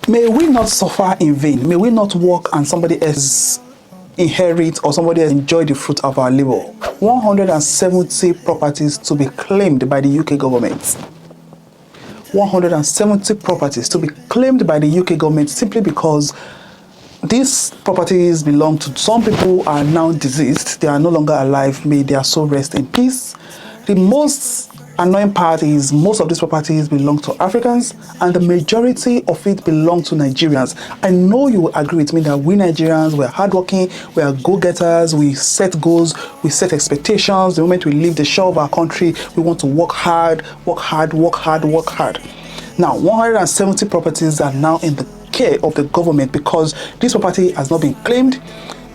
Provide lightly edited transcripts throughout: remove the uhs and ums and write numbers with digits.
May we not suffer in vain. May we not work and somebody else inherit or somebody else enjoy the fruit of our labor. 170 properties to be claimed by the UK government. 170 properties to be claimed by the UK government simply because these properties belong to some people who are now deceased. They are no longer alive. May their soul rest in peace. The most annoying part is most of these properties belong to Africans and the majority of it belong to Nigerians. I know you will agree with me that we Nigerians, we're hardworking, we are go-getters, we set goals, we set expectations. The moment we leave the shore of our country, we want to work hard, work hard, work hard, work hard. Now, 170 properties are now in the care of the government because this property has not been claimed.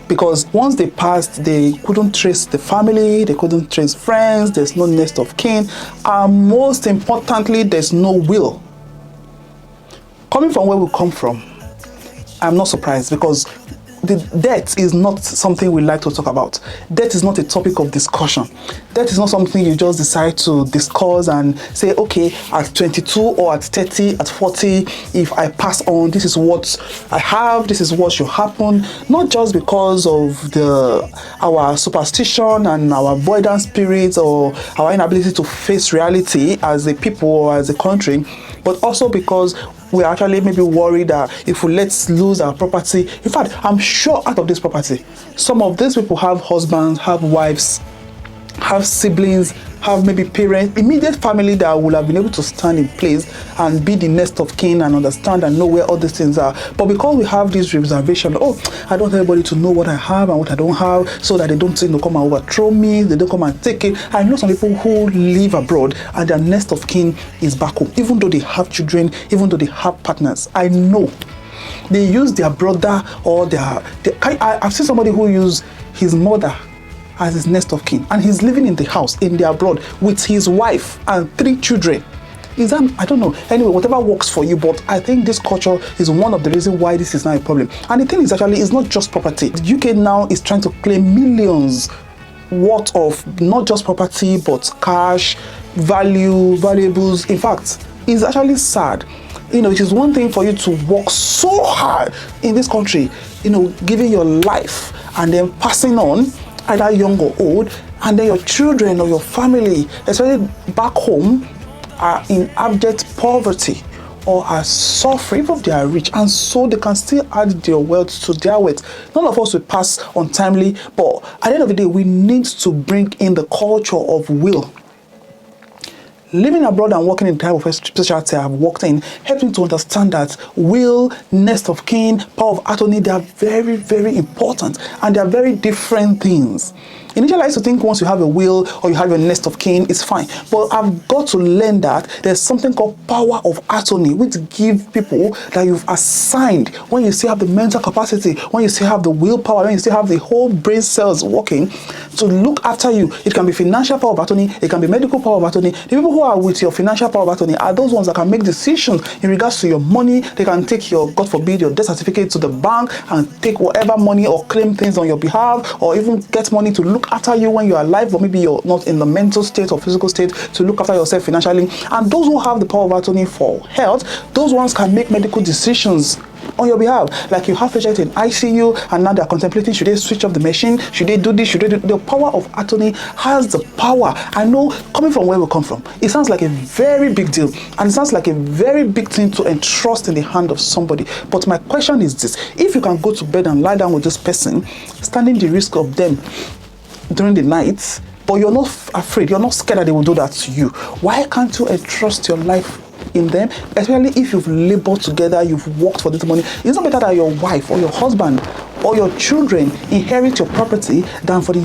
Because once they passed, they couldn't trace the family, they couldn't trace friends, there's no next of kin, and most importantly, there's no will. Coming from where we come from, I'm not surprised because the death is not something we like to talk about. Death is not a topic of discussion. Death is not something you just decide to discuss and say, okay, at 22 or at 30, at 40, if I pass on, this is what I have, this is what should happen. Not just because of our superstition and our avoidance spirits or our inability to face reality as a people or as a country, but also because we're actually maybe worried that if we let's lose our property. In fact, I'm sure out of this property, some of these people have husbands, have wives, have siblings, have maybe parents, immediate family that will have been able to stand in place and be the next of kin and understand and know where all these things are. But because we have this reservation, oh, I don't want everybody to know what I have and what I don't have, so that they don't come and overthrow me, they don't come and take it. I know some people who live abroad and their next of kin is back home, even though they have children, even though they have partners. I know they use their brother or I've seen somebody who used his mother as his next of kin, and he's living in the house in the abroad with his wife and 3 children. Is that, I don't know. Anyway, whatever works for you, but I think this culture is one of the reasons why this is not a problem. And the thing is actually, it's not just property. The UK now is trying to claim millions worth of not just property, but cash, valuables. In fact, it's actually sad. You know, it is one thing for you to work so hard in this country, you know, giving your life and then passing on, either young or old, and then your children or your family, especially back home, are in abject poverty or are suffering if they are rich, and so they can still add their wealth to their wealth. None of us will pass untimely, but at the end of the day, we need to bring in the culture of will. Living abroad and working in the type of specialty I've worked in helped me to understand that will, next of kin, power of attorney, they are very, very important, and they are very different things. Initially, I used to think once you have a will or you have a next of kin, it's fine. But I've got to learn that there's something called power of attorney, which give people that you've assigned, when you still have the mental capacity, when you still have the willpower, when you still have the whole brain cells working to look after you. It can be financial power of attorney, it can be medical power of attorney. The people who are with your financial power of attorney are those ones that can make decisions in regards to your money. They can take your, God forbid, your death certificate to the bank and take whatever money or claim things on your behalf, or even get money to look after you when you're alive, or maybe you're not in the mental state or physical state to look after yourself financially. And those who have the power of attorney for health, those ones can make medical decisions on your behalf. Like you have patients in ICU and now they're contemplating, should they switch off the machine, should they do this, should they do the power of attorney has the power. I know, coming from where we come from, it sounds like a very big deal, and it sounds like a very big thing to entrust in the hand of somebody. But my question is this: if you can go to bed and lie down with this person, standing the risk of them during the night, but you're not afraid, you're not scared that they will do that to you, why can't you entrust your life in them? Especially if you've labored together, you've worked for this money. It's not better that your wife or your husband or your children inherit your property than for the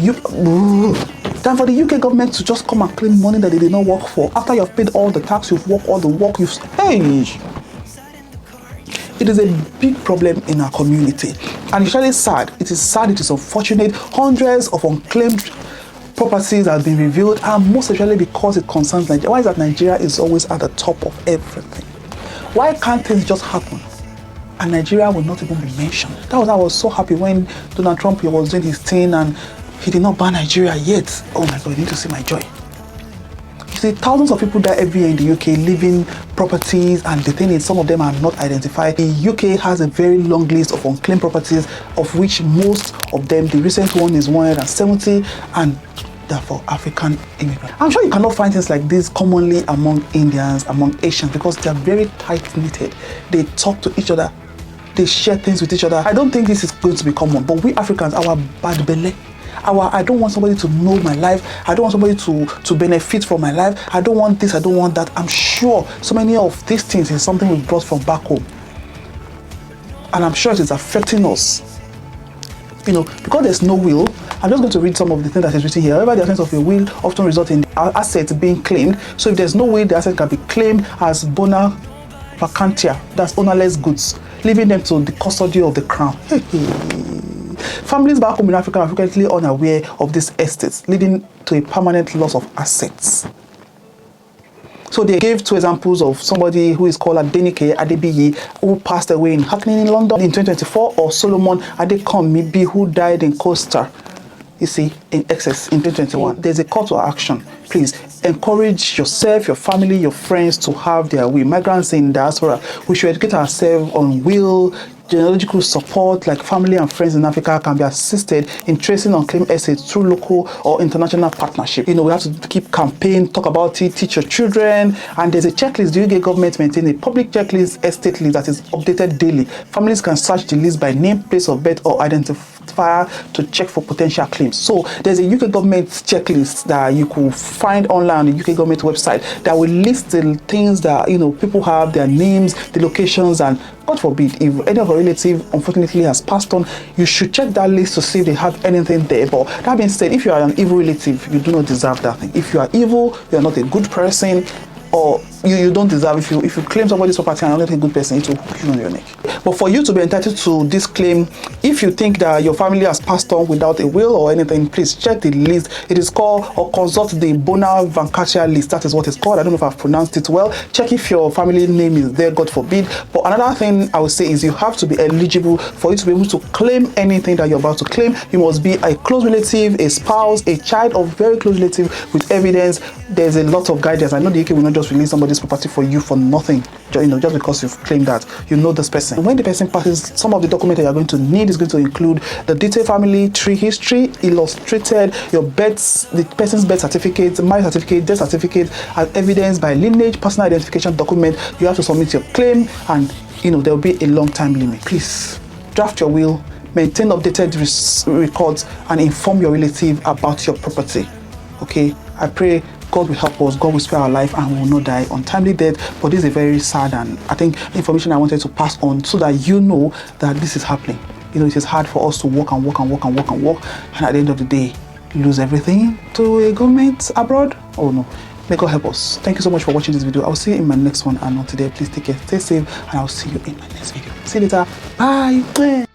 UK government to just come and claim money that they did not work for after you've paid all the tax, you've worked all the work, It is a big problem in our community, and it's really sad. It is sad, it is unfortunate. Hundreds of unclaimed properties have been revealed, and most especially because it concerns Nigeria. Why is that Nigeria is always at the top of everything? Why can't things just happen and Nigeria will not even be mentioned? That was, I was so happy when Donald Trump was doing his thing and he did not ban Nigeria yet. Oh my God, you need to see my joy. see, thousands of people die every year in the UK leaving properties, and the thing is, some of them are not identified. The UK has a very long list of unclaimed properties, of which most of them, the recent one is 170, and they're for African immigrants. I'm sure you cannot find things like this commonly among Indians, among Asians, because they're very tight-knitted. They talk to each other, they share things with each other. I don't think this is going to be common, but we Africans, our bad belly, I don't want somebody to know my life. I don't want somebody to benefit from my life. I don't want this, I don't want that. I'm sure so many of these things is something we brought from back home. And I'm sure it is affecting us. You know, because there's no will, I'm just going to read some of the things that is written here. However, the absence of a will often results in assets being claimed. So if there's no will, the asset can be claimed as bona vacantia, that's ownerless goods, leaving them to the custody of the crown. Families back home in Africa are frequently unaware of these estates, leading to a permanent loss of assets. So they gave two examples of somebody who is called Adenike Adebiyi, who passed away in Hackney in London in 2024, or Solomon Adekanmibi, who died in Costa, you see, in Essex in 2021. There's a call to action. Please encourage yourself, your family, your friends to have their will. Migrants in diaspora, we should educate ourselves on will. Genealogical support, like family and friends in Africa, can be assisted in tracing unclaimed assets through local or international partnership. You know, we have to keep campaign, talk about it, teach your children, and there's a checklist. The UK government maintains a public checklist, estate list that is updated daily. Families can search the list by name, place of birth, or identifier to check for potential claims. So there's a UK government checklist that you could find online on the UK government website that will list the things that, you know, people have, their names, the locations, and God forbid, if any of your relative unfortunately has passed on, you should check that list to see if they have anything there. But that being said, if you are an evil relative, you do not deserve that thing. If you are evil, you are not a good person, or you don't deserve, if you claim somebody's property and you're not a good person, it will hook you on your neck. But for you to be entitled to this claim, if you think that your family has passed on without a will or anything, please check the list. It is called, or consult the bona vacantia list. That is what it's called. I don't know if I've pronounced it well. Check if your family name is there, God forbid. But another thing I would say is you have to be eligible for you to be able to claim anything that you're about to claim. You must be a close relative, a spouse, a child of very close relative with evidence. There's a lot of guidance. I know the UK will not just release somebody's property for you for nothing, you know, just because you've claimed that you know this person. And when the person passes, some of the documents that you're going to need is going to include the detailed family tree history, illustrated, your birth, the person's birth certificate, marriage certificate, death certificate, as evidence by lineage, personal identification document. You have to submit your claim, and you know there will be a long time limit. Please draft your will, maintain updated records, and inform your relative about your property. Okay, I pray God will help us, God will spare our life, and we will not die untimely death. But this is a very sad, and I think information I wanted to pass on so that you know that this is happening. You know, it is hard for us to work and work and work and work and work, and at the end of the day, lose everything to a government abroad. Oh no. May God help us. Thank you so much for watching this video. I'll see you in my next one, and not today. Please take care, stay safe, and I'll see you in my next video. See you later. Bye.